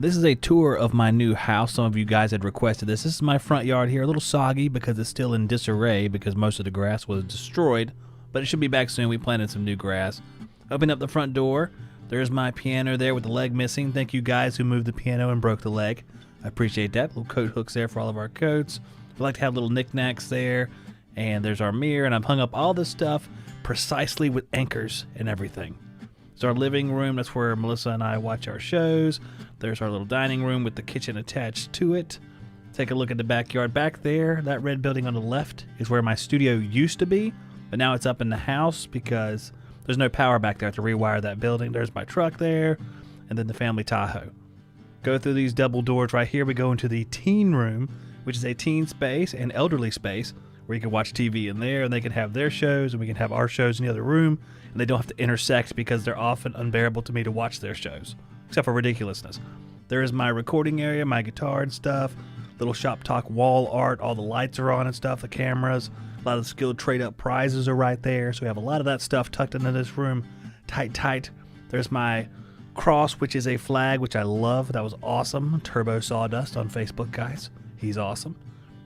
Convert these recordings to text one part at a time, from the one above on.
This is a tour of my new house. Some of you guys had requested this. This is my front yard here. A little soggy because it's still in disarray because most of the grass was destroyed. But it should be back soon. We planted some new grass. Open up the front door. There's my piano there with the leg missing. Thank you guys who moved the piano and broke the leg. I appreciate that. Little coat hooks there for all of our coats. We like to have little knickknacks there. And there's our mirror. And I've hung up all this stuff precisely with anchors and everything. It's our living room. That's where Melissa and I watch our shows. There's our little dining room with the kitchen attached to it. Take a look at the backyard back there. That red building on the left is where my studio used to be, but now it's up in the house because there's no power back there. I have to rewire that building. There's my truck there, and then the family Tahoe. Go through these double doors right here. We go into the teen room, which is a teen space and elderly space where you can watch TV in there, and they can have their shows, and we can have our shows in the other room, and they don't have to intersect because they're often unbearable to me to watch their shows. Except for ridiculousness. There is my recording area, my guitar and stuff, little shop talk wall art, all the lights are on and stuff, the cameras, a lot of the skilled trade up prizes are right there, so we have a lot of that stuff tucked into this room, tight. There's my cross, which is a flag, which I love, that was awesome, Turbo Sawdust on Facebook, guys, he's awesome.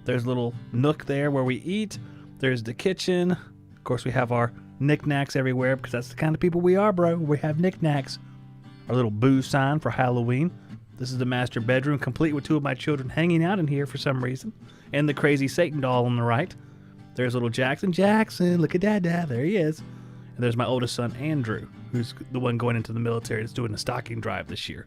There's a little nook there where we eat, there's the kitchen, of course we have our knickknacks everywhere because that's the kind of people we are, bro, we have knickknacks. Our little boo sign for Halloween. This is the master bedroom, complete with two of my children hanging out in here for some reason. And the crazy Satan doll on the right. There's little Jackson. Look at Dad. There he is. And there's my oldest son, Andrew, who's the one going into the military that's doing the stocking drive this year.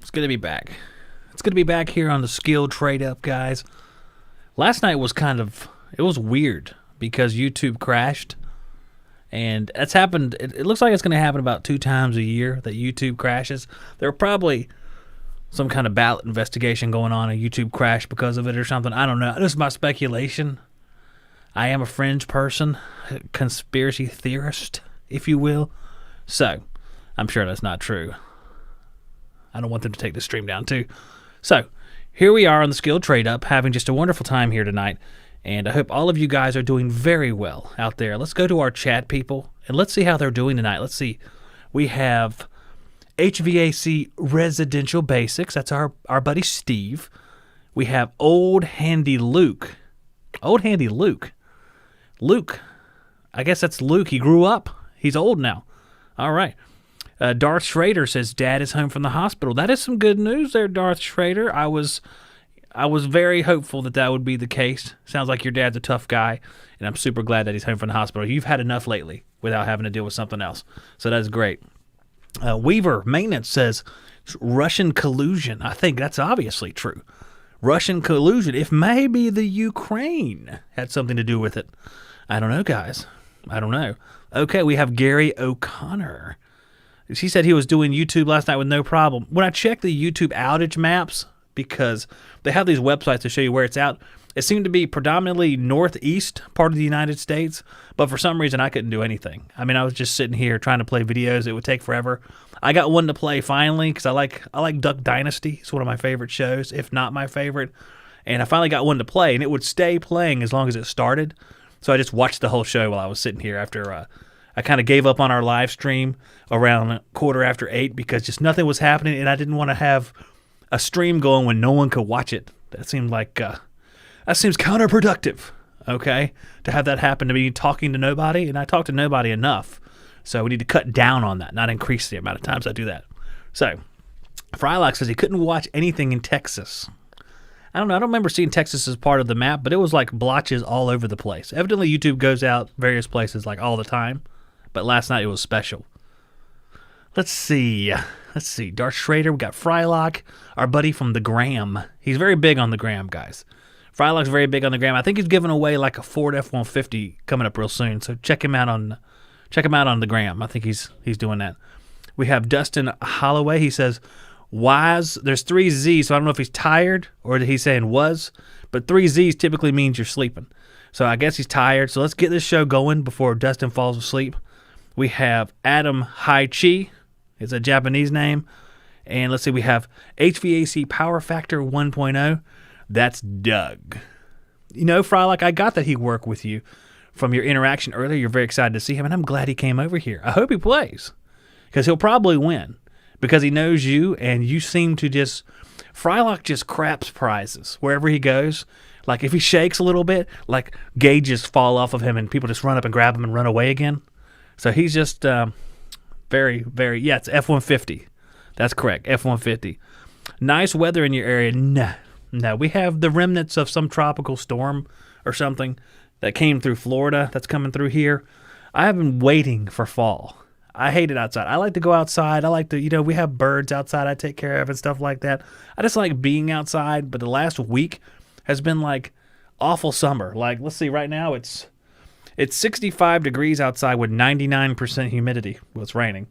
It's good to be back. It's good to be back here on the Skilled Trade Up, guys. Last night was it was weird because YouTube crashed. And that's happened, it looks like it's going to happen about 2 times a year that YouTube crashes. There are probably some kind of ballot investigation going on, a YouTube crash because of it or something. I don't know. This is my speculation. I am a fringe person, a conspiracy theorist, if you will. So, I'm sure that's not true. I don't want them to take the stream down too. So, here we are on the Skilled Trade Up, having just a wonderful time here tonight. And I hope all of you guys are doing very well out there. Let's go to our chat, people, and let's see how they're doing tonight. Let's see. We have HVAC Residential Basics. That's our buddy Steve. We have Old Handy Luke. Old Handy Luke. Luke. I guess that's Luke. He grew up. He's old now. All right. Darth Schrader says Dad is home from the hospital. That is some good news there, Darth Schrader. I was very hopeful that would be the case. Sounds like your dad's a tough guy, and I'm super glad that he's home from the hospital. You've had enough lately without having to deal with something else, so that's great. Weaver Maintenance says Russian collusion. I think that's obviously true. Russian collusion. If maybe the Ukraine had something to do with it. I don't know, guys. I don't know. Okay, we have Gary O'Connor. He said he was doing YouTube last night with no problem. When I checked the YouTube outage maps, because they have these websites to show you where it's out, it seemed to be predominantly northeast part of the United States, but for some reason I couldn't do anything. I mean, I was just sitting here trying to play videos. It would take forever. I got one to play finally because I like Duck Dynasty. It's one of my favorite shows, if not my favorite. And I finally got one to play, and it would stay playing as long as it started. So I just watched the whole show while I was sitting here after I kind of gave up on our live stream around 7:15 because just nothing was happening, and I didn't want to have a stream going when no one could watch it. That seemed like that seems counterproductive, okay, to have that happen to me talking to nobody, and I talk to nobody enough. So we need to cut down on that, not increase the amount of times I do that. So Frylock says he couldn't watch anything in Texas. I don't know. I don't remember seeing Texas as part of the map, but it was like blotches all over the place. Evidently, YouTube goes out various places like all the time, but last night it was special. Let's see. Darth Schrader. We got Frylock, our buddy from the Gram. He's very big on the Gram, guys. Frylock's very big on the Gram. I think he's giving away like a Ford F-150 coming up real soon. So check him out on the Gram. I think he's doing that. We have Dustin Holloway. He says, "Wise." There's 3 Z's, so I don't know if he's tired or he's saying was, but 3 Z's typically means you're sleeping. So I guess he's tired. So let's get this show going before Dustin falls asleep. We have Adam Hai Chi. It's a Japanese name. And let's see, we have HVAC Power Factor 1.0. That's Doug. You know, Frylock, I got that he worked with you from your interaction earlier. You're very excited to see him, and I'm glad he came over here. I hope he plays, because he'll probably win, because he knows you, and you seem to just... Frylock just craps prizes wherever he goes. Like, if he shakes a little bit, like, gauges fall off of him, and people just run up and grab him and run away again. So he's just very, very... Yeah, it's F-150. That's correct, F-150. Nice weather in your area. No, we have the remnants of some tropical storm or something that came through Florida that's coming through here. I have been waiting for fall. I hate it outside. I like to go outside. I like to, we have birds outside I take care of and stuff like that. I just like being outside, but the last week has been like awful summer. Like, let's see, right now it's 65 degrees outside with 99% humidity. Well, it's raining.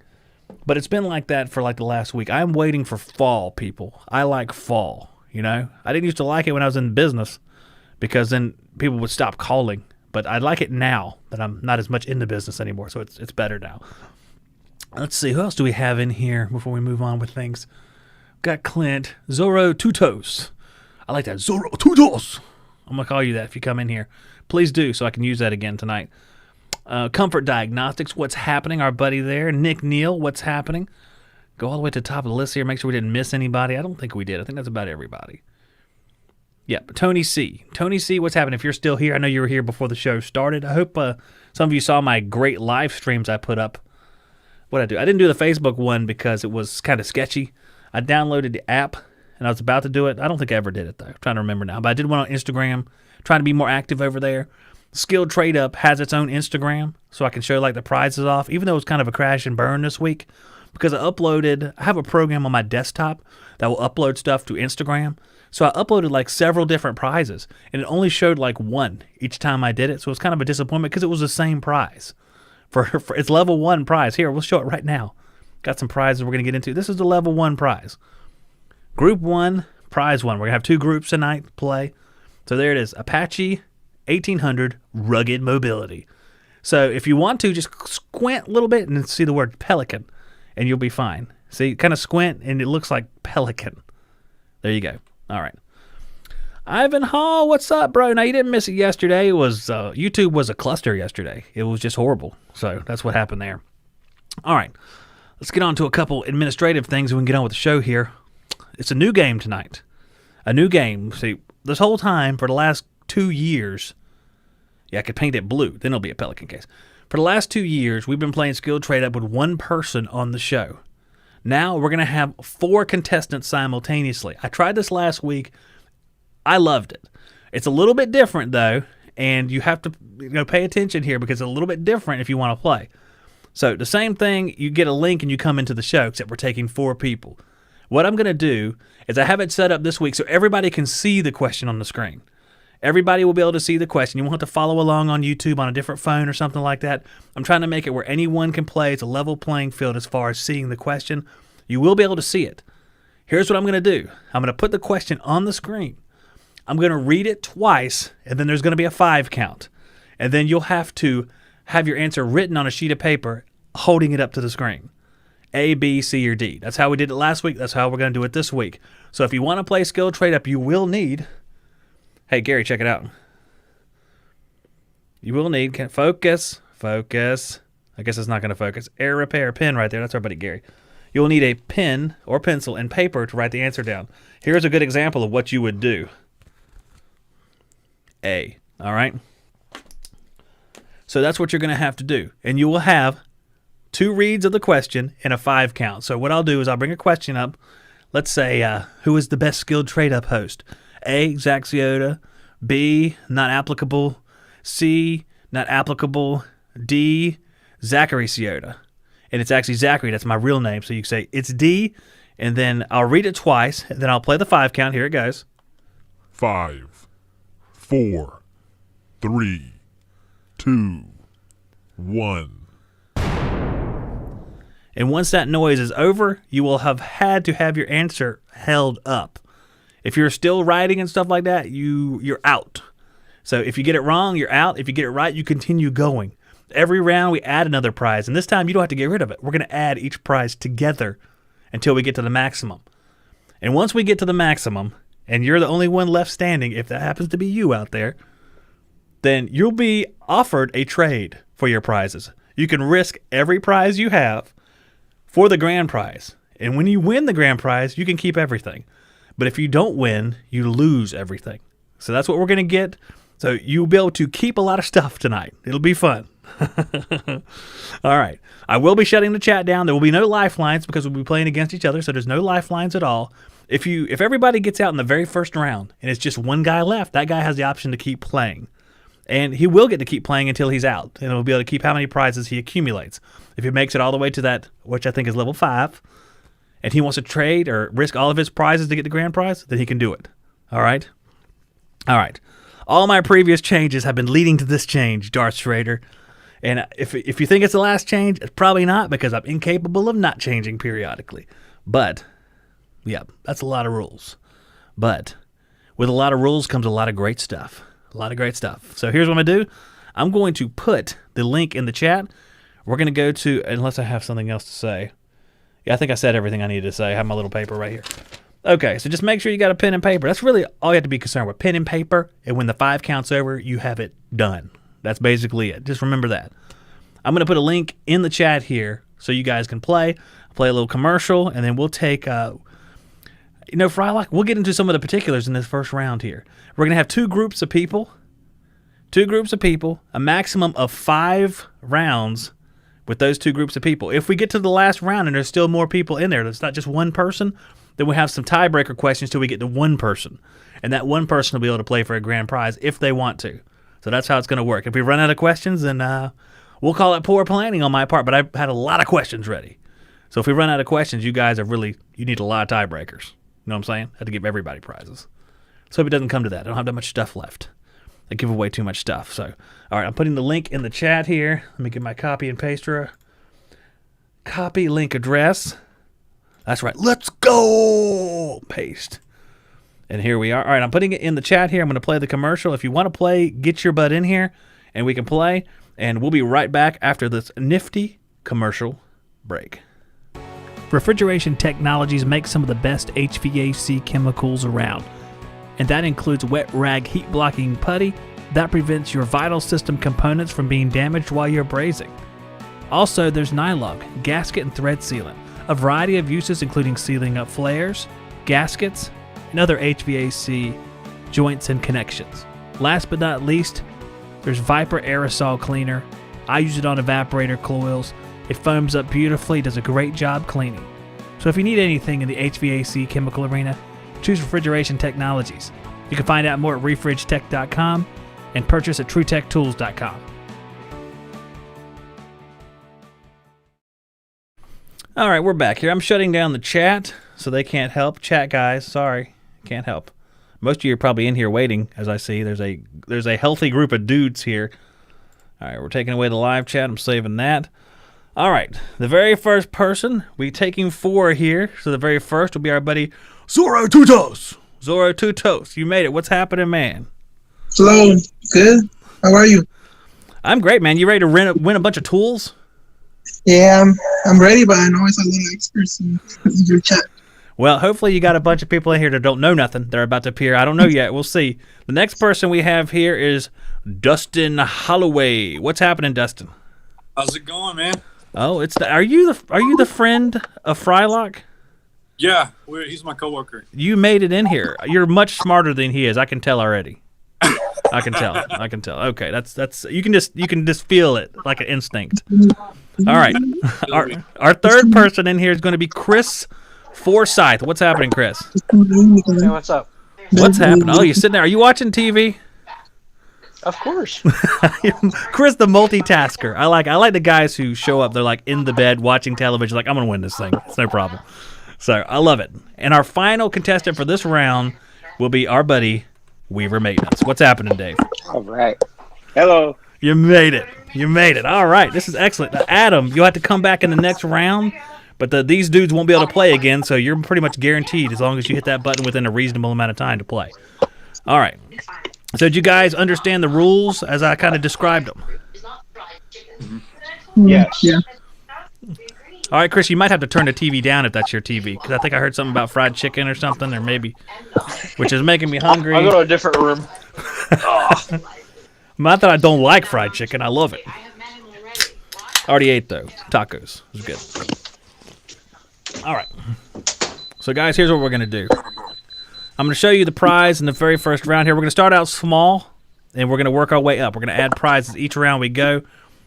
But it's been like that for like the last week. I'm waiting for fall, people. I like fall, I didn't used to like it when I was in business, because then people would stop calling. But I like it now that I'm not as much in the business anymore, so it's better now. Let's see, who else do we have in here before we move on with things? Got Clint. Zoro Tutos. I like that. Zoro Tutos. I'm going to call you that if you come in here. Please do, so I can use that again tonight. Comfort Diagnostics, what's happening? Our buddy there. Nick Neal, what's happening? Go all the way to the top of the list here. Make sure we didn't miss anybody. I don't think we did. I think that's about everybody. Yep, Tony C. Tony C, what's happening? If you're still here, I know you were here before the show started. I hope some of you saw my great live streams I put up. What'd I do? I didn't do the Facebook one because it was kind of sketchy. I downloaded the app, and I was about to do it. I don't think I ever did it, though. I'm trying to remember now. But I did one on Instagram, trying to be more active over there. Skilled Trade Up has its own Instagram, so I can show like the prizes off, even though it was kind of a crash and burn this week, because I have a program on my desktop that will upload stuff to Instagram. So I uploaded like several different prizes, and it only showed like one each time I did it. So it was kind of a disappointment because it was the same prize. For it's level 1 prize. Here, we'll show it right now. Got some prizes we're going to get into. This is the level 1 prize. Group 1, prize 1. We're going to have 2 groups tonight play. So there it is. Apache 1800 Rugged Mobility. So if you want to, just squint a little bit and see the word Pelican, and you'll be fine. See, kind of squint, and it looks like Pelican. There you go. All right. Ivan Hall, what's up, bro? Now, you didn't miss it yesterday. It was YouTube was a cluster yesterday. It was just horrible. So that's what happened there. All right. Let's get on to a couple administrative things and we can get on with the show here. It's a new game tonight. A new game. See, this whole time for the last 2 years, I could paint it blue. Then it'll be a Pelican case. For the last 2 years, we've been playing Skilled Trade Up with one person on the show. Now we're going to have 4 contestants simultaneously. I tried this last week. I loved it. It's a little bit different, though, and you have to pay attention here because it's a little bit different if you want to play. So the same thing, you get a link and you come into the show, except we're taking 4 people. What I'm going to do is I have it set up this week so everybody can see the question on the screen. Everybody will be able to see the question. You won't have to follow along on YouTube on a different phone or something like that. I'm trying to make it where anyone can play. It's a level playing field as far as seeing the question. You will be able to see it. Here's what I'm going to do. I'm going to put the question on the screen. I'm going to read it twice, and then there's going to be a 5 count. And then you'll have to have your answer written on a sheet of paper, holding it up to the screen. A, B, C, or D. That's how we did it last week. That's how we're going to do it this week. So if you want to play Skill Trade Up, you will need... Hey, Gary, check it out. You will need... Focus. I guess it's not going to focus. Air repair pen right there. That's our buddy Gary. You'll need a pen or pencil and paper to write the answer down. Here's a good example of what you would do. A. All right? So that's what you're going to have to do. And you will have 2 reads of the question and a 5 count. So what I'll do is I'll bring a question up. Let's say, who is the best Skilled Trade Up host? A, Zach Ciota. B, not applicable. C, not applicable. D, Zachary Ciota. and it's actually Zachary. That's my real name. So you can say, it's D, and then I'll read it twice, and then I'll play the 5 count. Here it goes. 5, 4, 3, 2, 1. And once that noise is over, you will have had to have your answer held up. If you're still writing and stuff like that, you're out. So if you get it wrong, you're out. If you get it right, you continue going. Every round, we add another prize. And this time, you don't have to get rid of it. We're going to add each prize together until we get to the maximum. And once we get to the maximum, and you're the only one left standing, if that happens to be you out there, then you'll be offered a trade for your prizes. You can risk every prize you have for the grand prize. And when you win the grand prize, you can keep everything. But if you don't win, you lose everything. So that's what we're going to get. So you'll be able to keep a lot of stuff tonight. It'll be fun. All right. I will be shutting the chat down. There will be no lifelines because we'll be playing against each other. So there's no lifelines at all. If everybody gets out in the very first round and it's just one guy left, that guy has the option to keep playing. And he will get to keep playing until he's out. And he'll be able to keep how many prizes he accumulates. If he makes it all the way to that, which I think is level 5, and he wants to trade or risk all of his prizes to get the grand prize, then he can do it. All right? All right. All my previous changes have been leading to this change, Darth Schrader. And if you think it's the last change, it's probably not, because I'm incapable of not changing periodically. But, yeah, that's a lot of rules. But with a lot of rules comes a lot of great stuff. A lot of great stuff. So here's what I'm going to do. I'm going to put the link in the chat. We're going to go to, unless I have something else to say. Yeah, I think I said everything I needed to say. I have my little paper right here. Okay, so just make sure you got a pen and paper. That's really all you have to be concerned with, pen and paper. And when the 5 counts over, you have it done. That's basically it. Just remember that. I'm going to put a link in the chat here so you guys can play a little commercial, and then we'll take, Frylock, we'll get into some of the particulars in this first round here. We're going to have 2 groups of people, a maximum of 5 rounds with those 2 groups of people. If we get to the last round and there's still more people in there, it's not just one person, then we have some tiebreaker questions till we get to one person. And that one person will be able to play for a grand prize if they want to. So that's how it's going to work. If we run out of questions, then we'll call it poor planning on my part, but I've had a lot of questions ready. So if we run out of questions, you guys are you need a lot of tiebreakers. You know what I'm saying? I have to give everybody prizes. So hope it doesn't come to that. I don't have that much stuff left. I give away too much stuff. So, all right, I'm putting the link in the chat here. Let me get my copy and paster. Copy link address. That's right. Let's go. Paste. And here we are. All right, I'm putting it in the chat here. I'm going to play the commercial. If you want to play, get your butt in here, and we can play. And we'll be right back after this nifty commercial break. Refrigeration Technologies makes some of the best HVAC chemicals around. And that includes wet rag heat blocking putty that prevents your vital system components from being damaged while you're brazing. Also, there's Nylog, gasket and thread sealant, a variety of uses including sealing up flares, gaskets, and other HVAC joints and connections. Last but not least, there's Viper Aerosol Cleaner. I use it on evaporator coils. It foams up beautifully, does a great job cleaning. So if you need anything in the HVAC chemical arena, choose Refrigeration Technologies. You can find out more at refrigetech.com and purchase at truetechtools.com. All right, we're back here. I'm shutting down the chat so they can't help. Chat guys, sorry, can't help. Most of you are probably in here waiting, as I see. There's a healthy group of dudes here. All right, we're taking away the live chat. I'm saving that. All right, the very first person, we're taking 4 here. So the very first will be our buddy Zoro Tutos. Zoro Tutos, you made it. What's happening, man? Hello, good. How are you? I'm great, man. You ready to win a bunch of tools? Yeah, I'm ready, but I know it's a little experts in your chat. Well, hopefully you got a bunch of people in here that don't know nothing. They're about to appear. I don't know yet. We'll see. The next person we have here is Dustin Holloway. What's happening, Dustin? How's it going, man? Oh, are you the friend of Frylock? Yeah, he's my coworker. You made it in here. You're much smarter than he is. I can tell already. I can tell. Okay, that's you can just feel it like an instinct. All right. Our third person in here is going to be Chris Forsyth. What's happening, Chris? Hey, what's up? What's happening? Oh, you sitting there? Are you watching TV? Of course. Chris, the multitasker. I like the guys who show up. They're like in the bed watching television. Like, I'm gonna win this thing. It's no problem. So I love it. And our final contestant for this round will be our buddy Weaver Maintenance. What's happening, Dave? All right. Hello. You made it. You made it. All right. This is excellent. Now, Adam, you'll have to come back in the next round. But these dudes won't be able to play again, so you're pretty much guaranteed as long as you hit that button within a reasonable amount of time to play. All right. So did you guys understand the rules as I kind of described them? Yes. Yeah. All right, Chris, you might have to turn the TV down if that's your TV, because I think I heard something about fried chicken or something, or maybe, which is making me hungry. I'll go to a different room. Not that I don't like fried chicken. I love it. I already ate, though. Tacos. It was good. All right. So, guys, here's what we're going to do. I'm going to show you the prize in the very first round here. We're going to start out small, and we're going to work our way up. We're going to add prizes each round we go.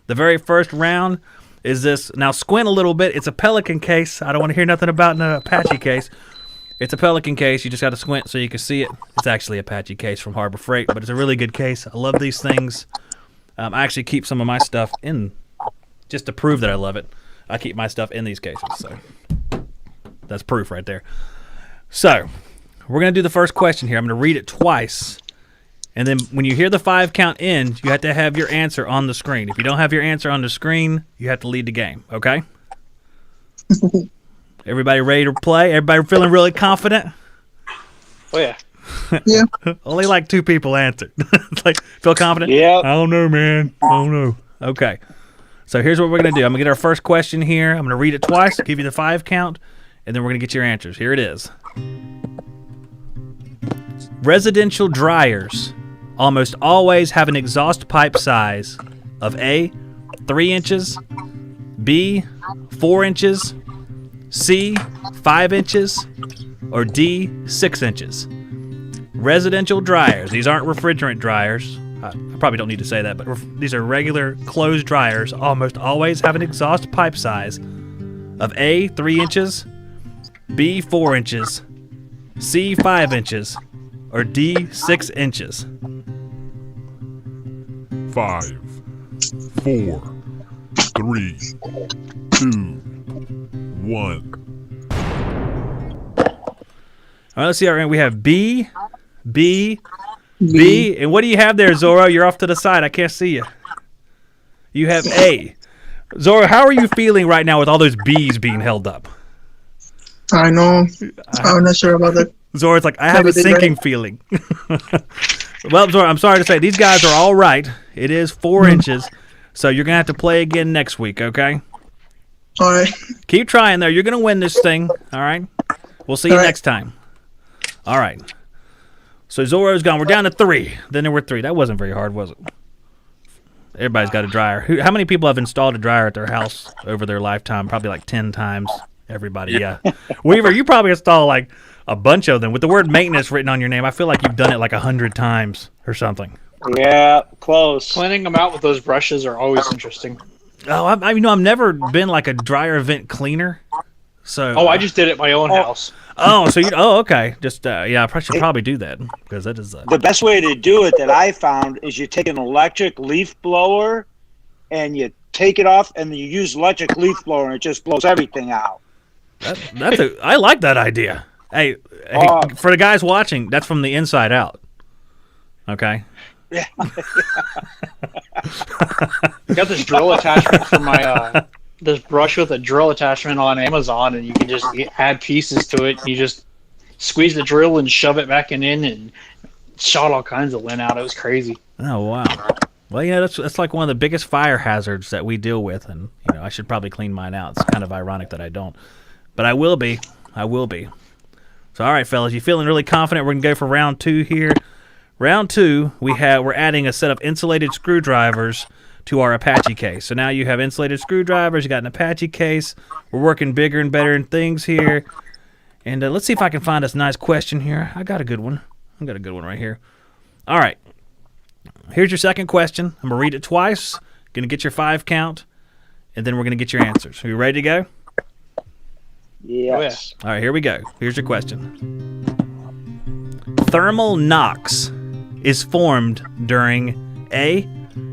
The very first round is this. Now, squint a little bit. It's a Pelican case. I don't want to hear nothing about an Apache case. It's a Pelican case. You just got to squint so you can see it. It's actually a Apache case from Harbor Freight, but it's a really good case. I love these things. I actually keep some of my stuff in, just to prove that I love it. I keep my stuff in these cases, so that's proof right there. So, we're going to do the first question here. I'm going to read it twice. And then when you hear the 5 count end, you have to have your answer on the screen. If you don't have your answer on the screen, you have to lead the game, okay? Everybody ready to play? Everybody feeling really confident? Oh, yeah. Yeah. Only like 2 people answered. It's like, feel confident? Yep. I don't know, man. I don't know. Okay. So here's what we're going to do. I'm going to get our first question here. I'm going to read it twice, give you the 5 count, and then we're going to get your answers. Here it is. Residential dryers almost always have an exhaust pipe size of A, 3 inches, B, 4 inches, C, 5 inches, or D, 6 inches. Residential dryers. These aren't refrigerant dryers. I probably don't need to say that, but these are regular closed dryers. Almost always have an exhaust pipe size of A, 3 inches, B, 4 inches, C, 5 inches, or D, 6 inches. 5, 4, 3, 2, 1. All right, let's see. We have B, B, B. And what do you have there, Zorro? You're off to the side. I can't see you. You have A. Zorro, how are you feeling right now with all those B's being held up? I know. I'm not sure about that. Zorro's like, I have a sinking feeling. Well, Zorro, I'm sorry to say, these guys are all right. It is 4 inches, so you're going to have to play again next week, okay? All right. Keep trying, though. You're going to win this thing, all right? We'll see you next time. All right. So Zorro's gone. We're down to 3. Then there were 3. That wasn't very hard, was it? Everybody's got a dryer. How many people have installed a dryer at their house over their lifetime? Probably like 10 times. Everybody, yeah. Weaver, you probably installed like a bunch of them. With the word maintenance written on your name, I feel like you've done it like 100 times or something. Yeah, close. Cleaning them out with those brushes are always interesting. Oh, I've never been like a dryer vent cleaner. So. Oh, I just did it at my own house. Oh, so you? Oh, okay. Just yeah, I should probably do that because that is. The best way to do it that I found is you take an electric leaf blower and you take it off and you use electric leaf blower and it just blows everything out. I like that idea. Hey, for the guys watching, that's from the inside out. Okay. Yeah. Got this drill attachment for my this brush with a drill attachment on Amazon, and you can just add pieces to it. You just squeeze the drill and shove it back and shot all kinds of lint out. It was crazy. Oh wow. Well, yeah, that's like one of the biggest fire hazards that we deal with, and I should probably clean mine out. It's kind of ironic that I don't, but I will be. So, all right, fellas, you feeling really confident? We're gonna go for round 2 here. Round 2, we're adding a set of insulated screwdrivers to our Apache case. So now you have insulated screwdrivers. You got an Apache case. We're working bigger and better in things here. And let's see if I can find this nice question here. I got a good one. Right here. All right. Here's your second question. I'm going to read it twice. Going to get your 5 count. And then we're going to get your answers. Are you ready to go? Yes. All right, here we go. Here's your question. Thermal NOx is formed during A,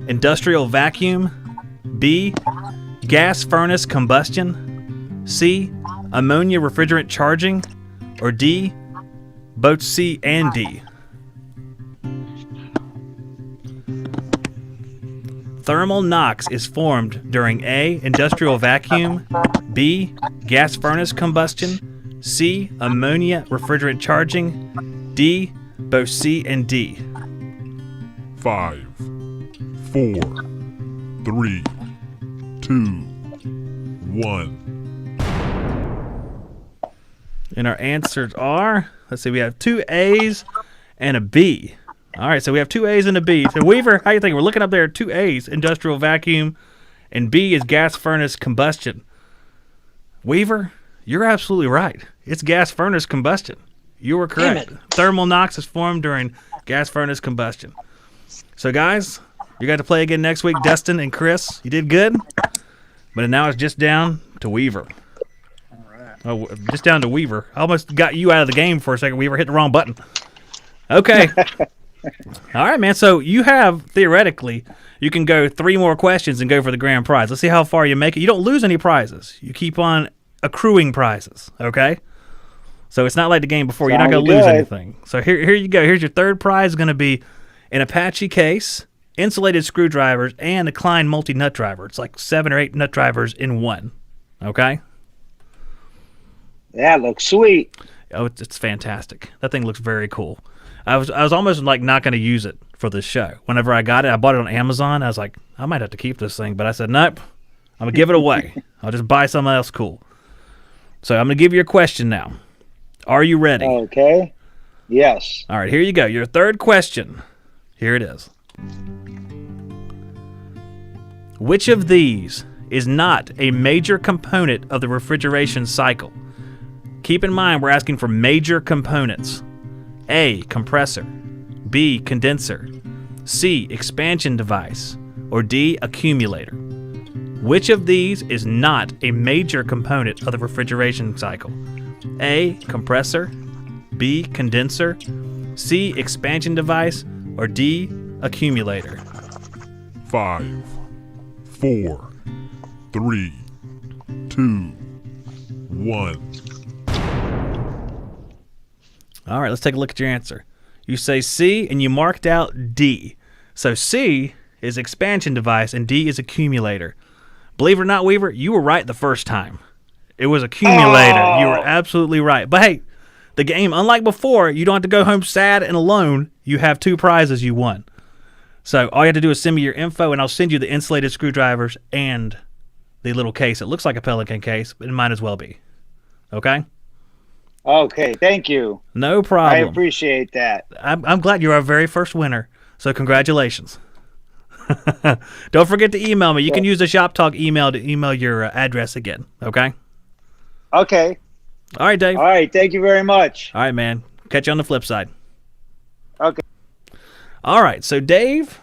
industrial vacuum, B, gas furnace combustion, C, ammonia refrigerant charging, or D, both C and D? Thermal NOx is formed during A, industrial vacuum, B, gas furnace combustion, C, ammonia refrigerant charging, D, both C and D. 5, 4, 3, 2, 1. And our answers are, let's see, we have 2 A's and a B. All right, so we have 2 A's and a B. So Weaver, how you think? We're looking up there, 2 A's, industrial vacuum, and B is gas furnace combustion. Weaver, you're absolutely right. It's gas furnace combustion. You were correct. Thermal NOx is formed during gas furnace combustion. So guys, you got to play again next week. Dustin and Chris, you did good. But now it's just down to Weaver. All right. Oh, just down to Weaver. I almost got you out of the game for a second. Weaver hit the wrong button. Okay. All right, man. So you have, theoretically, you can go 3 more questions and go for the grand prize. Let's see how far you make it. You don't lose any prizes. You keep on accruing prizes, okay? So it's not like the game before. You're not going to lose anything. So here you go. Here's your third prize. Going to be an Apache case, insulated screwdrivers, and a Klein multi-nut driver. It's like 7 or 8 nut drivers in one, okay? That looks sweet. Oh, it's fantastic. That thing looks very cool. I was almost like not going to use it for this show. Whenever I got it, I bought it on Amazon. I was like, I might have to keep this thing, but I said, nope, I'm going to give it away. I'll just buy something else cool. So I'm going to give you a question now. Are you ready? Okay. Yes. All right, here you go. Your third question. Here it is. Which of these is not a major component of the refrigeration cycle? Keep in mind, we're asking for major components. A, compressor, B, condenser, C, expansion device, or D, accumulator. Which of these is not a major component of the refrigeration cycle? A, compressor, B, condenser, C, expansion device, or D, accumulator? 5, 4, 3, 2, 1. All right, let's take a look at your answer. You say C, and you marked out D. So C is expansion device, and D is accumulator. Believe it or not, Weaver, you were right the first time. It was accumulator. Oh. You were absolutely right. But hey, the game, unlike before, you don't have to go home sad and alone. You have 2 prizes you won. So all you have to do is send me your info, and I'll send you the insulated screwdrivers and the little case. It looks like a Pelican case, but it might as well be. Okay? Okay, thank you. No problem. I appreciate that. I'm glad you're our very first winner, so congratulations. Don't forget to email me. You can use the Shop Talk email to email your address again, okay? Okay. All right, Dave. All right, thank you very much. All right, man. Catch you on the flip side. Okay. All right, so Dave,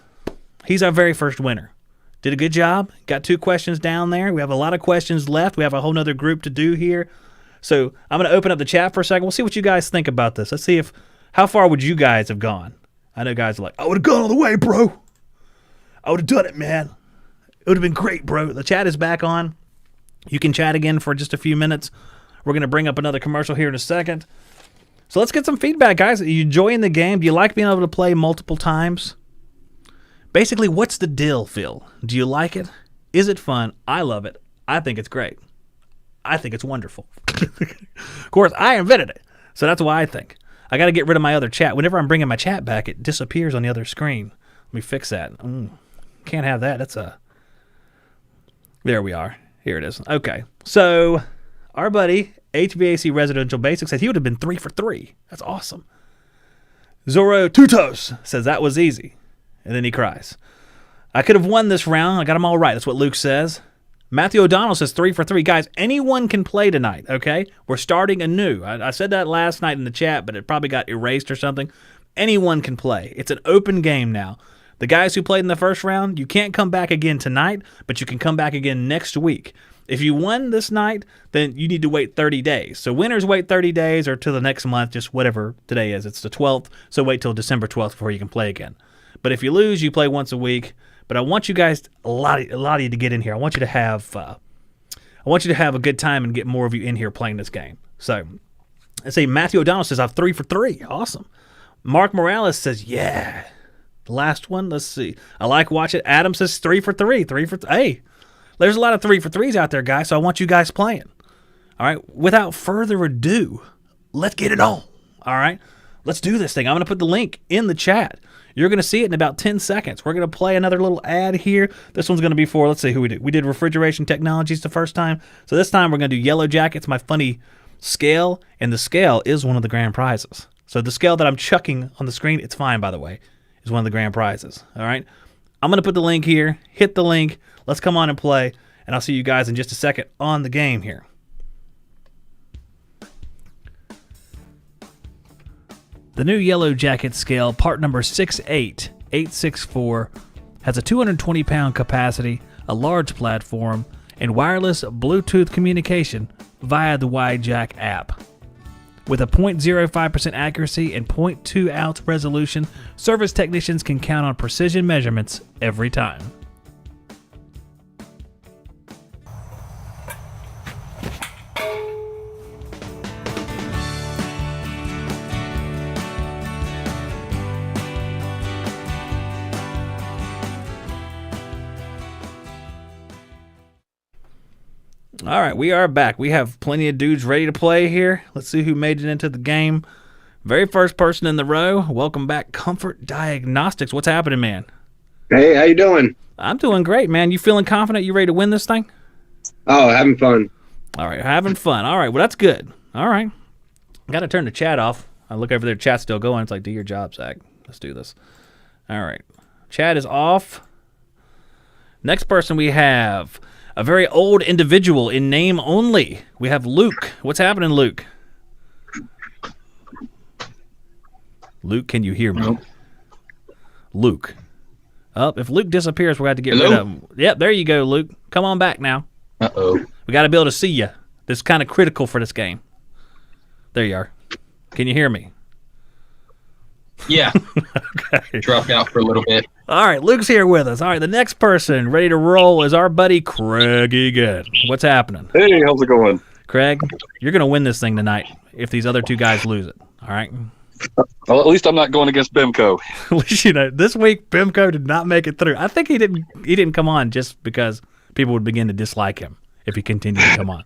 he's our very first winner. Did a good job. Got 2 questions down there. We have a lot of questions left. We have a whole nother group to do here. So I'm going to open up the chat for a second. We'll see what you guys think about this. Let's see how far would you guys have gone? I know guys are like, I would have gone all the way, bro. I would have done it, man. It would have been great, bro. The chat is back on. You can chat again for just a few minutes. We're going to bring up another commercial here in a second. So let's get some feedback, guys. Are you enjoying the game? Do you like being able to play multiple times? Basically, what's the deal, Phil? Do you like it? Is it fun? I love it. I think it's great. I think it's wonderful. Of course, I invented it, so that's why I think. I got to get rid of my other chat. Whenever I'm bringing my chat back, it disappears on the other screen. Let me fix that. Can't have that. That's a... There we are. Here it is. Okay. So, our buddy, HVAC Residential Basics, said he would have been 3 for 3. That's awesome. Zoro Tutos says that was easy. And then he cries. I could have won this round. I got them all right. That's what Luke says. Matthew O'Donnell says 3 for 3. Guys, anyone can play tonight, okay? We're starting anew. I said that last night in the chat, but it probably got erased or something. Anyone can play. It's an open game now. The guys who played in the first round, you can't come back again tonight, but you can come back again next week. If you won this night, then you need to wait 30 days. So winners wait 30 days or till the next month, just whatever today is. It's the 12th, so wait till December 12th before you can play again. But if you lose, you play once a week. But I want you guys, a lot of you to get in here. I want you to have a good time and get more of you in here playing this game. So, let's see. Matthew O'Donnell says, I'm 3 for 3. Awesome. Mark Morales says, yeah. The last one, let's see. I like watching. Adam says 3 for 3. Hey, there's a lot of 3 for 3s out there, guys, so I want you guys playing. All right, without further ado, let's get it on. All right, let's do this thing. I'm going to put the link in the chat. You're going to see it in about 10 seconds. We're going to play another little ad here. This one's going to be for, let's see who we did. We did Refrigeration Technologies the first time. So this time we're going to do Yellow Jackets, my funny scale, and the scale is one of the grand prizes. So the scale that I'm chucking on the screen, it's fine, by the way, is one of the grand prizes. All right, I'm going to put the link here. Hit the link. Let's come on and play, and I'll see you guys in just a second on the game here. The new Yellow Jacket scale, part number 68864, has a 220-pound capacity, a large platform, and wireless Bluetooth communication via the WideJack app. With a 0.05% accuracy and 0.2 ounce resolution, service technicians can count on precision measurements every time. All right, we are back. We have plenty of dudes ready to play here. Let's see who made it into the game. Very first person in the row. Welcome back, Comfort Diagnostics. What's happening, man? Hey, how you doing? I'm doing great, man. You feeling confident? You ready to win this thing? Oh, having fun. All right, having fun. All right, well, that's good. All right. Got to turn the chat off. I look over there, chat's still going. It's like, do your job, Zach. Let's do this. All right. Chat is off. Next person we have a very old individual in name only. We have Luke. What's happening, Luke? Luke, can you hear me? Nope. Luke. If Luke disappears, we're going to have to get rid of him. Yep, there you go, Luke. Come on back now. Uh-oh. We got to be able to see you. This is kind of critical for this game. There you are. Can you hear me? Yeah. Okay. Dropped out for a little bit. All right, Luke's here with us. All right, the next person ready to roll is our buddy Craig Egan. What's happening? Hey, how's it going? Craig, you're going to win this thing tonight if these other two guys lose it. All right? Well, at least I'm not going against Bimco. At least you know, this week Bimco did not make it through. I think he didn't come on just because people would begin to dislike him if he continued to come on.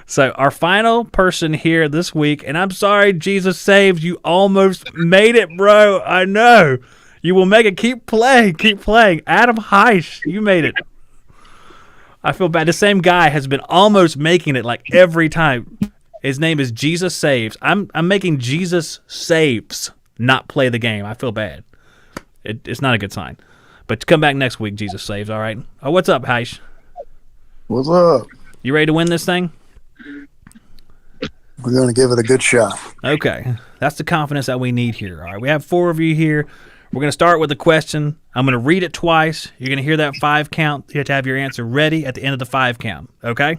So our final person here this week, and I'm sorry, Jesus Saves, you almost made it, bro. I know. You will make it. Keep playing. Adam Heisch, you made it. I feel bad. The same guy has been almost making it like every time. His name is Jesus Saves. I'm making Jesus Saves not play the game. I feel bad. It's not a good sign. But come back next week, Jesus Saves, all right? Oh, what's up, Heisch? What's up? You ready to win this thing? We're going to give it a good shot. Okay. That's the confidence that we need here. All right. We have 4 of you here. We're going to start with a question. I'm going to read it twice. You're going to hear that 5 count. You have to have your answer ready at the end of the 5 count. Okay?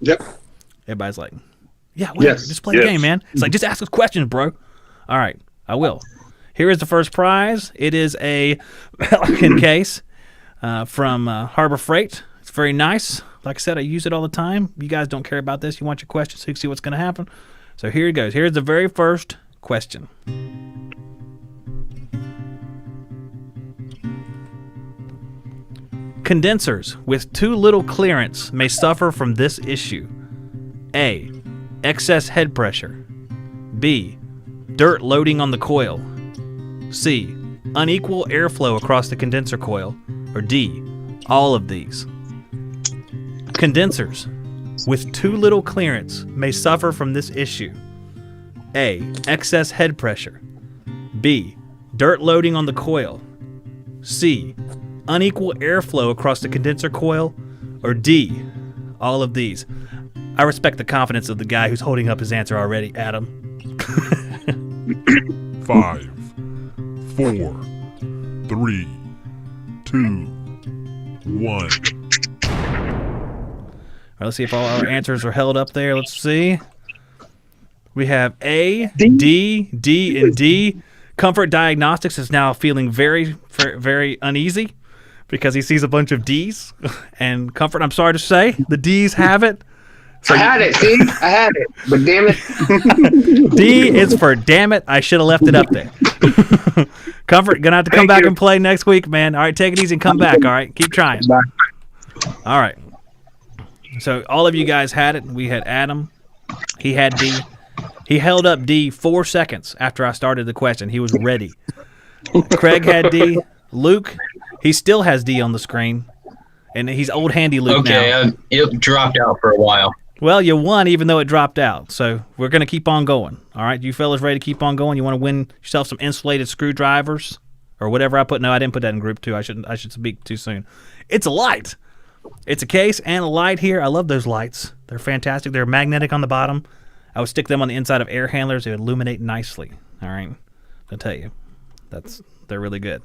Yep. Everybody's like, yeah, whatever. Yes. Just play the game, man. It's like, just ask us questions, bro. All right. I will. Here is the first prize. It is a Pelican case from Harbor Freight. It's very nice. Like I said, I use it all the time. You guys don't care about this. You want your questions so you can see what's going to happen. So here it goes. Here's the very first question. Condensers with too little clearance may suffer from this issue. A. Excess head pressure. B. Dirt loading on the coil. C. Unequal airflow across the condenser coil. Or D. All of these. Condensers with too little clearance may suffer from this issue. A. Excess head pressure. B. Dirt loading on the coil. C. Unequal airflow across the condenser coil. Or D. All of these. I respect the confidence of the guy who's holding up his answer already, Adam. 5, 4, 3, 2, 1. All right, let's see if all our answers are held up there. Let's see. We have A, D, and D. Comfort Diagnostics is now feeling very, very uneasy because he sees a bunch of D's. And Comfort, I'm sorry to say, the D's have it. So I had it, see? I had it. But damn it. D is for damn it. I should have left it up there. Comfort, gonna have to come back and play next week, man. All right, take it easy and come back. All right, keep trying. Bye. All right. So all of you guys had it. We had Adam. He had D. He held up D 4 seconds after I started the question. He was ready. Craig had D. Luke, he still has D on the screen. And he's old handy Luke now. Okay, it dropped out for a while. Well, you won even though it dropped out. So we're going to keep on going. All right, you fellas ready to keep on going? You want to win yourself some insulated screwdrivers or whatever I put? No, I didn't put that in group 2. I should speak too soon. It's a light. It's a case and a light here. I love those lights. They're fantastic. They're magnetic on the bottom. I would stick them on the inside of air handlers. They would illuminate nicely. All right, I'll tell you, they're really good.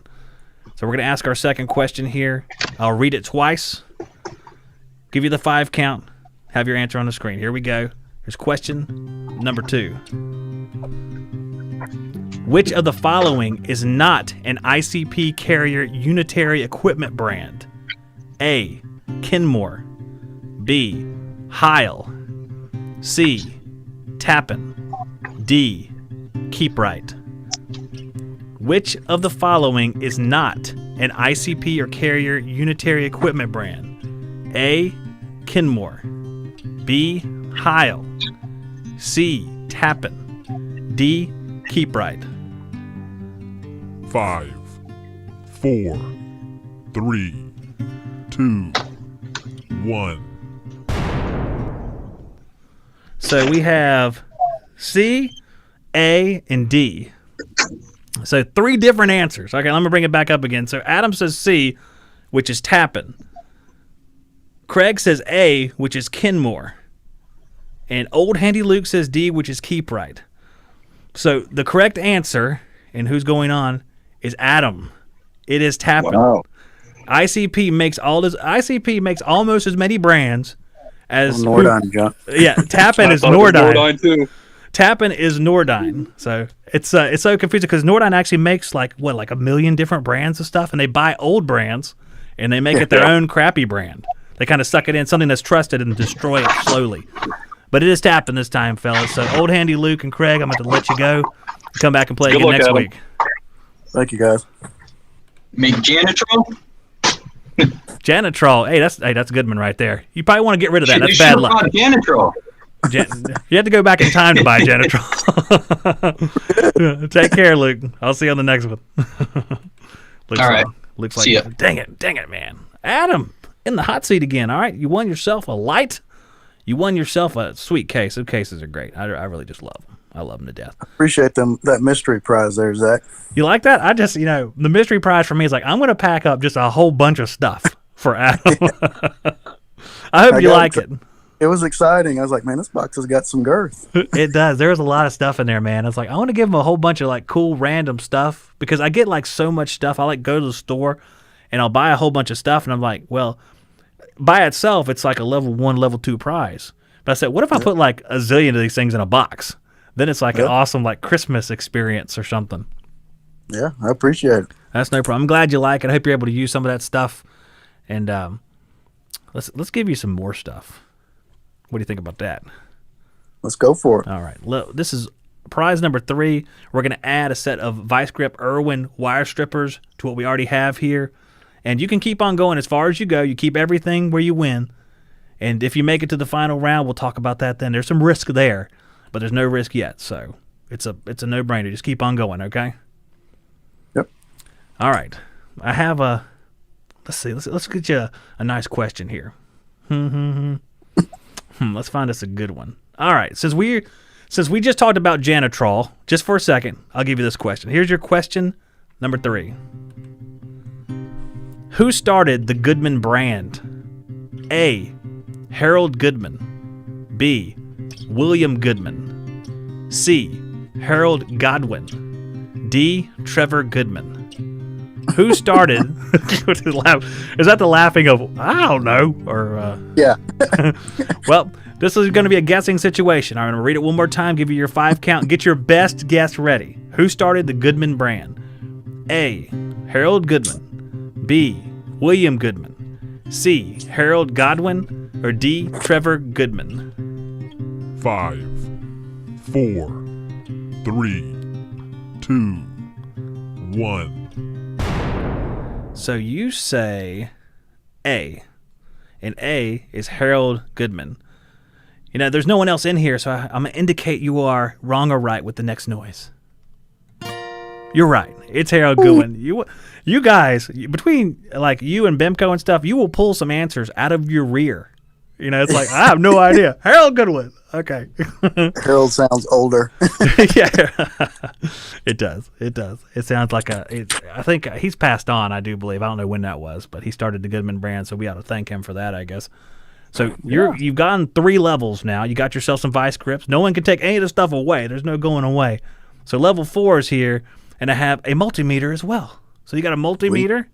So we're going to ask our second question here. I'll read it twice. Give you the 5 count. Have your answer on the screen. Here we go. Here's question number 2. Which of the following is not an ICP carrier unitary equipment brand? A. Kenmore. B. Heil. C. Tappan. D. Keeprite. Which of the following is not an ICP or carrier unitary equipment brand? A. Kenmore. B. Heil. C. Tappan. D. Keeprite. 5, 4, 3, 2, 1. So we have C, A, and D. So 3 different answers. Okay, let me bring it back up again. So Adam says C, which is Tappan. Craig says A, which is Kenmore. And Old Handy Luke says D, which is Keeprite. So the correct answer, and who's going on, is Adam. It is Tappan. Wow. ICP makes almost as many brands as Nordyne, John. Yeah, Tappan is Nordyne. Too. Tappan is Nordyne. So it's so confusing because Nordyne actually makes like a million different brands of stuff, and they buy old brands and they make it their own crappy brand. They kind of suck it in, something that's trusted, and destroy it slowly. But it is Tappan this time, fellas. So Old Handy Luke and Craig, I'm going to let you go. Come back and play again next week. Thank you, guys. Make Janitrol? Janitrol. Hey, that's a good one right there. You probably want to get rid of that. That's bad luck. Janitrol. You have to go back in time to buy Janitrol. Take care, Luke. I'll see you on the next one. All right. Looks like see ya. Dang it, man. Adam, in the hot seat again. All right, you won yourself a light. You won yourself a sweet case. Those cases are great. I really just love them. I love them to death. Appreciate that mystery prize there, Zach. You like that? I just, the mystery prize for me is like, I'm going to pack up just a whole bunch of stuff for Adam. I hope you like it. It was exciting. I was like, man, this box has got some girth. It does. There's a lot of stuff in there, man. It's like, I want to give him a whole bunch of like cool random stuff because I get like so much stuff. I like go to the store and I'll buy a whole bunch of stuff and I'm like, well, by itself, it's like a level 1, level 2 prize. But I said, what if I put like a zillion of these things in a box? Then it's like an awesome like Christmas experience or something. Yeah, I appreciate it. That's no problem. I'm glad you like it. I hope you're able to use some of that stuff. And let's give you some more stuff. What do you think about that? Let's go for it. All right. This is prize number 3. We're going to add a set of Vice Grip Irwin wire strippers to what we already have here. And you can keep on going as far as you go. You keep everything where you win. And if you make it to the final round, we'll talk about that then. There's some risk there, but there's no risk yet. So it's a no-brainer. Just keep on going, okay? Yep. All right. I have a let's see. Let's get you a nice question here. Let's find us a good one. All right. Since we just talked about Janitrol, just for a second, I'll give you this question. Here's your question number 3. Who started the Goodman brand? A. Harold Goodman. B. William Goodman. C. Harold Godwin. D. Trevor Goodman. Who started? Is that the laughing of I don't know? Or Yeah. well, this is going to be a guessing situation. I'm going to read it one more time. Give you your 5 count. Get your best guess ready. Who started the Goodman brand? A. Harold Goodman. B. William Goodman. C. Harold Godwin. Or D. Trevor Goodman. 5, 4, 3, 2, 1. So you say A. And A is Harold Goodman. You know, there's no one else in here, so I'm going to indicate you are wrong or right with the next noise. You're right. It's Harold Goodwin. You guys, between like you and Bemco and stuff, you will pull some answers out of your rear. You know, it's like, I have no idea. Harold Goodwin. Okay. Harold sounds older. Yeah. It does. It does. It sounds like I think he's passed on, I do believe. I don't know when that was, but he started the Goodman brand, so we ought to thank him for that, I guess. So you've gotten 3 levels now. You got yourself some vice grips. No one can take any of the stuff away. There's no going away. So level 4 is here, and I have a multimeter as well. So you got a multimeter,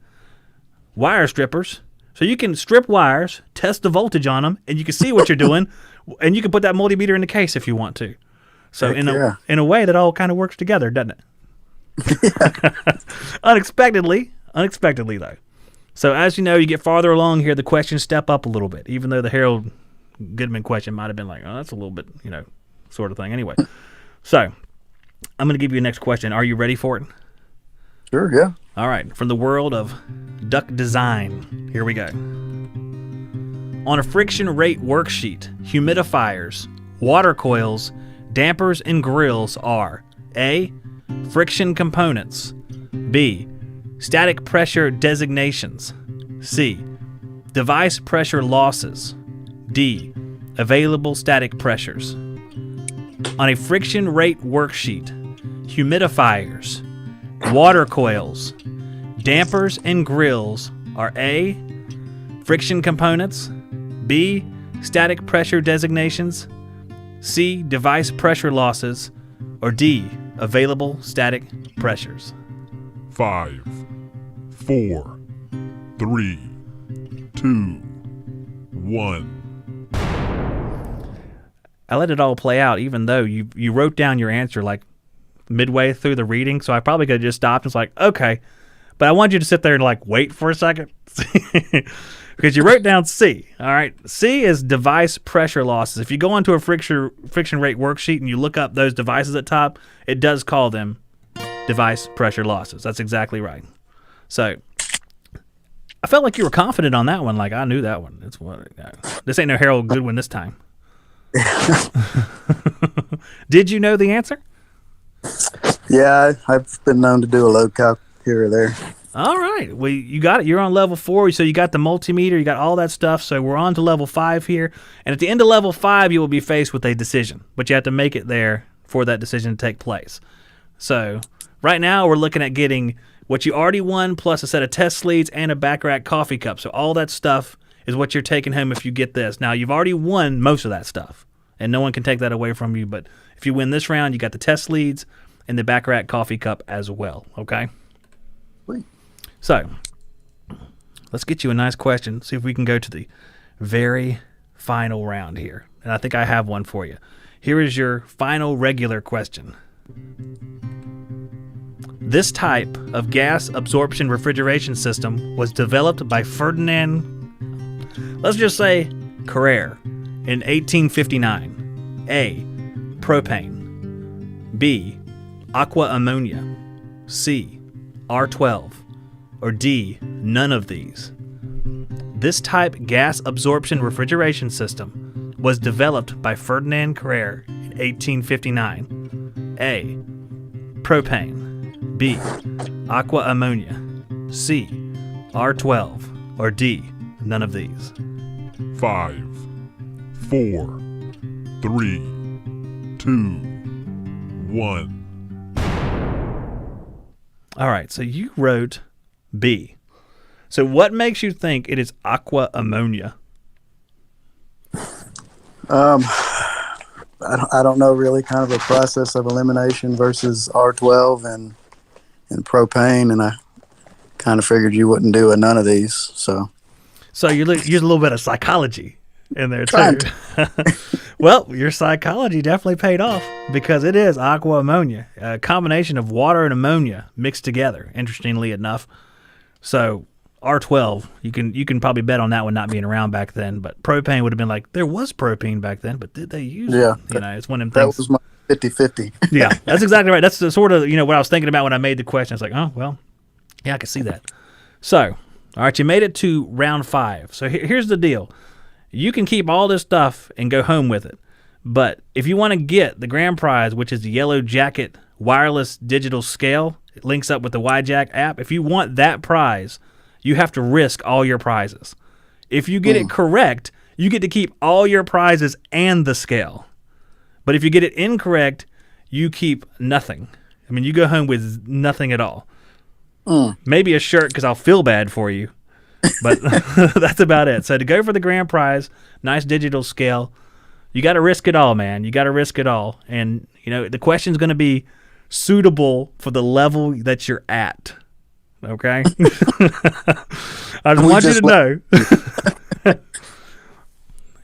wire strippers. So you can strip wires, test the voltage on them, and you can see what you're doing, and you can put that multimeter in the case if you want to. So in a way, that all kind of works together, doesn't it? Yeah. Unexpectedly though. So as you know, you get farther along here, the questions step up a little bit, even though the Harold Goodman question might have been like, oh, that's a little bit, sort of thing. Anyway, so I'm going to give you the next question. Are you ready for it? Sure, yeah. All right. From the world of duct design, here we go. On a friction rate worksheet, humidifiers, water coils, dampers, and grills are A. Friction components. B. Static pressure designations. C. Device pressure losses. D. Available static pressures. On a friction rate worksheet, humidifiers, water coils, dampers, and grills are A. Friction components. B. Static pressure designations. C. Device pressure losses. Or D. Available static pressures. 5, 4, 3, 2, 1. I let it all play out, even though you wrote down your answer like midway through the reading, so I probably could have just stopped and was like, okay. But I want you to sit there and like wait for a second. Because you wrote down C. All right. C is device pressure losses. If you go onto a friction rate worksheet and you look up those devices at top, it does call them device pressure losses. That's exactly right. So I felt like you were confident on that one. Like I knew that one. This ain't no Harold Goodwin this time. Did you know the answer? Yeah, I've been known to do a load calc here or there. All right. Well, you got it. You're on level 4, so you got the multimeter, you got all that stuff. So we're on to level 5 here. And at the end of level 5, you will be faced with a decision. But you have to make it there for that decision to take place. So right now we're looking at getting what you already won plus a set of test leads and a back rack coffee cup. So all that stuff is what you're taking home if you get this. Now, you've already won most of that stuff, and no one can take that away from you. But if you win this round, you got the test leads and the back rack coffee cup as well, okay? Sweet. So let's get you a nice question, see if we can go to the very final round here. And I think I have one for you. Here is your final regular question. This type of gas absorption refrigeration system was developed by Ferdinand, let's just say CARRE, in 1859. A. Propane. B. Aqua ammonia. C. R12. Or D. None of these. This type gas absorption refrigeration system was developed by Ferdinand CARRE in 1859. A. Propane. B. Aqua ammonia. C. R12. Or D. None of these. 5, 4, 3, 2, 1. All right, so you wrote B. So what makes you think it is aqua ammonia? I don't know really, kind of a process of elimination versus R12 and propane, and kind of figured you wouldn't do none of these. So you use a little bit of psychology in there Trying too. Well, your psychology definitely paid off because it is aqua ammonia, a combination of water and ammonia mixed together. Interestingly enough, so R12, you can probably bet on that one not being around back then. But propane would have been like, there was propane back then, but did they use it? You know, it's one of them things. That was my 50-50. Yeah, that's exactly right. That's the sort of, what I was thinking about when I made the question. It's like, oh, well, yeah, I can see that. So, all right, you made it to round 5. So here's the deal. You can keep all this stuff and go home with it. But if you want to get the grand prize, which is the Yellow Jacket wireless digital scale, it links up with the YJack app. If you want that prize, you have to risk all your prizes. If you get it correct, you get to keep all your prizes and the scale. But if you get it incorrect, you keep nothing. I mean, you go home with nothing at all. Maybe a shirt because I'll feel bad for you. But that's about it. So to go for the grand prize, nice digital scale, you got to risk it all, man. You got to risk it all. And, the question's going to be suitable for the level that you're at. Okay? I just want you to know.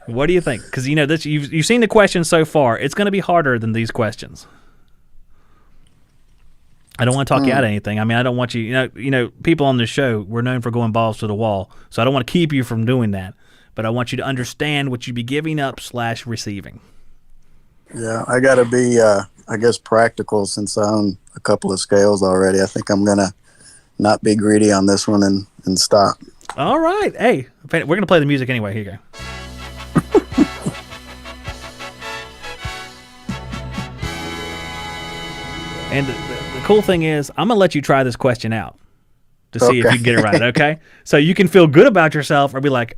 What do you think? Because, this, you've seen the questions so far. It's going to be harder than these questions. I don't want to talk you out of anything. I mean, I don't want you, people on this show, we're known for going balls to the wall. So I don't want to keep you from doing that. But I want you to understand what you'd be giving up / receiving. Yeah, I got to be, I guess, practical since I own a couple of scales already. I think I'm going to not be greedy on this one and stop. All right. Hey, we're going to play the music anyway. Here you go. And the cool thing is, I'm going to let you try this question out to see if you can get it right, okay? So you can feel good about yourself or be like,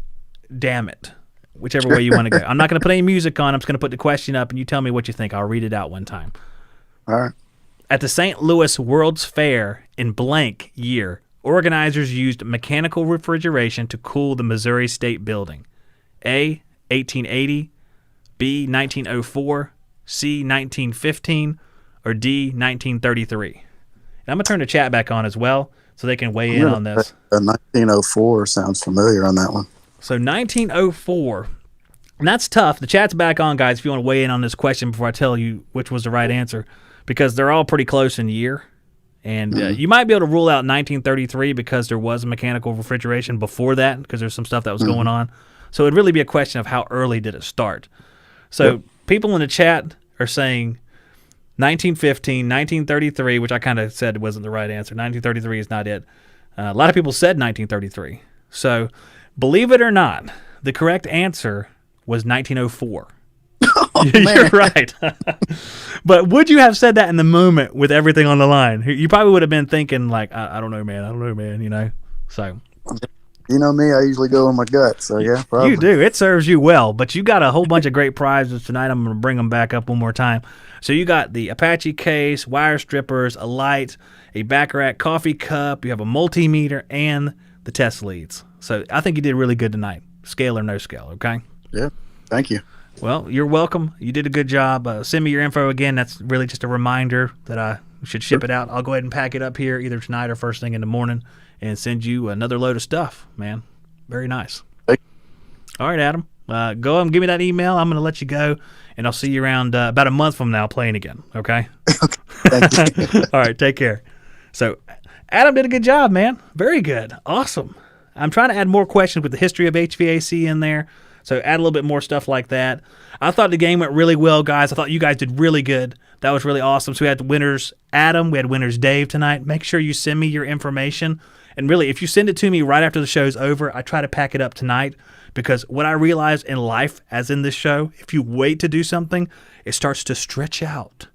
damn it, whichever way you want to go. I'm not going to put any music on. I'm just going to put the question up, and you tell me what you think. I'll read it out one time. All right. At the St. Louis World's Fair in blank year, organizers used mechanical refrigeration to cool the Missouri State Building. A, 1880, B, 1904, C, 1915, or D, 1933. And I'm going to turn the chat back on as well so they can weigh in on this. 1904 sounds familiar on that one. So 1904, and that's tough. The chat's back on, guys, if you want to weigh in on this question before I tell you which was the right answer, because they're all pretty close in year. And you might be able to rule out 1933 because there was mechanical refrigeration before that because there's some stuff that was going on. So it'd really be a question of how early did it start. So people in the chat are saying 1915, 1933, which I kind of said wasn't the right answer. 1933 is not it. A lot of people said 1933. So believe it or not, the correct answer was 1904. You're right. But would you have said that in the moment with everything on the line? You probably would have been thinking like, I don't know, man. So. You know me, I usually go with my gut, so yeah, probably. You do. It serves you well, but you got a whole bunch of great prizes tonight. I'm going to bring them back up one more time. So you got the Apache case, wire strippers, a light, a Baccarat coffee cup, you have a multimeter, and the test leads. So I think you did really good tonight, scale or no scale, okay? Yeah, thank you. Well, you're welcome. You did a good job. Send me your info again. That's really just a reminder that I should ship it out. I'll go ahead and pack it up here either tonight or first thing in the morning and send you another load of stuff, man. Very nice. Thank you. All right, Adam. Go and give me that email. I'm going to let you go, and I'll see you around about a month from now playing again, okay? Thank you. All right, take care. So Adam did a good job, man. Very good. Awesome. I'm trying to add more questions with the history of HVAC in there, so add a little bit more stuff like that. I thought the game went really well, guys. I thought you guys did really good. That was really awesome. So we had winners Adam, we had winners Dave tonight. Make sure you send me your information. And really, if you send it to me right after the show's over, I try to pack it up tonight because what I realize in life, as in this show, if you wait to do something, it starts to stretch out.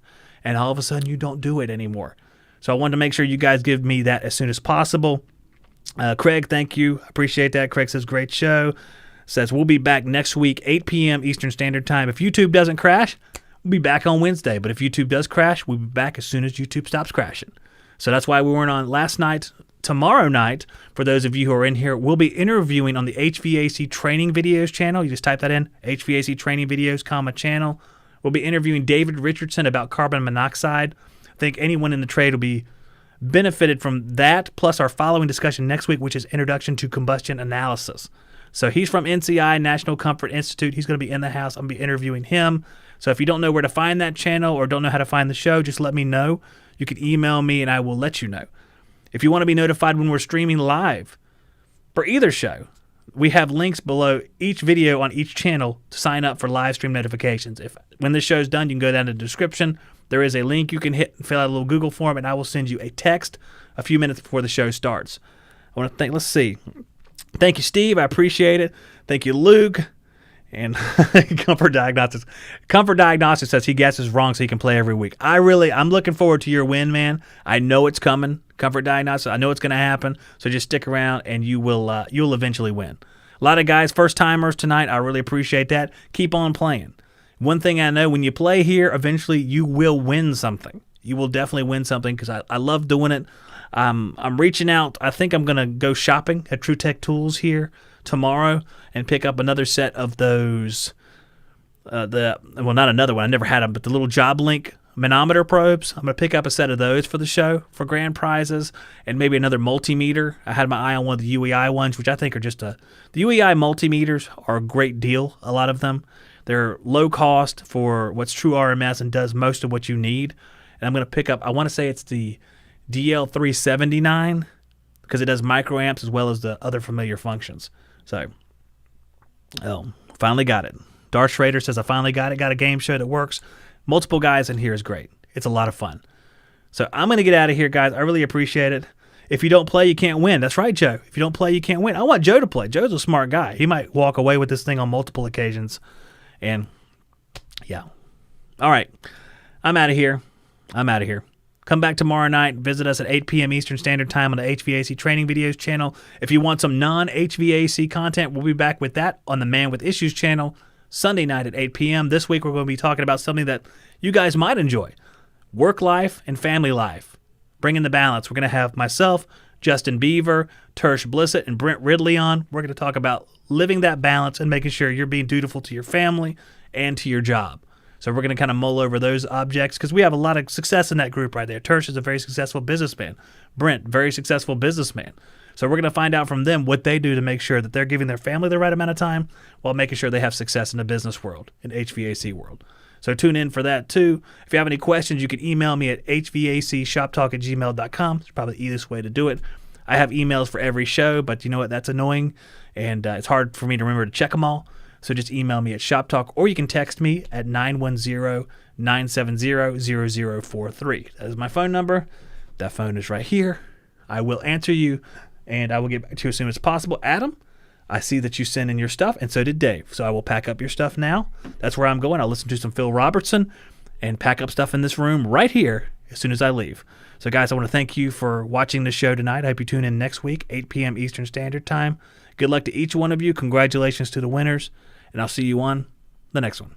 And all of a sudden, you don't do it anymore. So I wanted to make sure you guys give me that as soon as possible. Craig, thank you. Appreciate that. Craig says, great show. Says, we'll be back next week, 8 p.m. Eastern Standard Time. If YouTube doesn't crash, we'll be back on Wednesday. But if YouTube does crash, we'll be back as soon as YouTube stops crashing. So that's why we weren't on last night. Tomorrow night, for those of you who are in here, we'll be interviewing on the HVAC Training Videos channel. You just type that in, HVAC Training Videos, channel. We'll be interviewing David Richardson about carbon monoxide. I think anyone in the trade will be benefited from that, plus our following discussion next week, which is Introduction to Combustion Analysis. So he's from NCI, National Comfort Institute. He's going to be in the house. I'm going to be interviewing him. So if you don't know where to find that channel or don't know how to find the show, just let me know. You can email me and I will let you know. If you want to be notified when we're streaming live for either show, we have links below each video on each channel to sign up for live stream notifications. When this show's done, you can go down to the description. There is a link you can hit and fill out a little Google form, and I will send you a text a few minutes before the show starts. I want to thank, let's see. Thank you, Steve. I appreciate it. Thank you, Luke. And Comfort Diagnostics. Comfort Diagnostics says he guesses wrong so he can play every week. I'm looking forward to your win, man. I know it's coming. Comfort Diagnostics, I know it's going to happen. So just stick around and you'll eventually win. A lot of guys, first timers tonight. I really appreciate that. Keep on playing. One thing I know, when you play here, eventually you will win something. You will definitely win something because I love doing it. I'm reaching out. I think I'm going to go shopping at True Tech Tools here tomorrow and pick up another set of those, not another one, I never had them, but the little Job Link manometer probes. I'm going to pick up a set of those for the show for grand prizes, and maybe another multimeter. I had my eye on one of the UEI ones, which I think are the UEI multimeters are a great deal, a lot of them. They're low cost for what's true RMS and does most of what you need. And I'm going to pick up, I want to say it's the DL379 because it does microamps as well as the other familiar functions. So, finally got it. Darth Schrader says, I finally got it. Got a game show that works. Multiple guys in here is great. It's a lot of fun. So I'm going to get out of here, guys. I really appreciate it. If you don't play, you can't win. That's right, Joe. If you don't play, you can't win. I want Joe to play. Joe's a smart guy. He might walk away with this thing on multiple occasions. And, yeah. All right. I'm out of here. Come back tomorrow night. Visit us at 8 p.m. Eastern Standard Time on the HVAC Training Videos channel. If you want some non-HVAC content, we'll be back with that on the Man with Issues channel Sunday night at 8 p.m. This week, we're going to be talking about something that you guys might enjoy. Work life and family life. Bringing the balance. We're going to have myself, Justin Beaver, Tersh Blissett, and Brent Ridley on. We're going to talk about living that balance and making sure you're being dutiful to your family and to your job. So we're going to kind of mull over those objects because we have a lot of success in that group right there. Tersh is a very successful businessman. Brent, very successful businessman. So we're going to find out from them what they do to make sure that they're giving their family the right amount of time while making sure they have success in the business world, in HVAC world. So tune in for that too. If you have any questions, you can email me at hvacshoptalk@gmail.com. It's probably the easiest way to do it. I have emails for every show, but you know what? That's annoying, and it's hard for me to remember to check them all. So just email me at shoptalk, or you can text me at 910-970-0043. That is my phone number. That phone is right here. I will answer you, and I will get back to you as soon as possible. Adam, I see that you sent in your stuff, and so did Dave. So I will pack up your stuff now. That's where I'm going. I'll listen to some Phil Robertson and pack up stuff in this room right here as soon as I leave. So, guys, I want to thank you for watching the show tonight. I hope you tune in next week, 8 p.m. Eastern Standard Time. Good luck to each one of you. Congratulations to the winners, and I'll see you on the next one.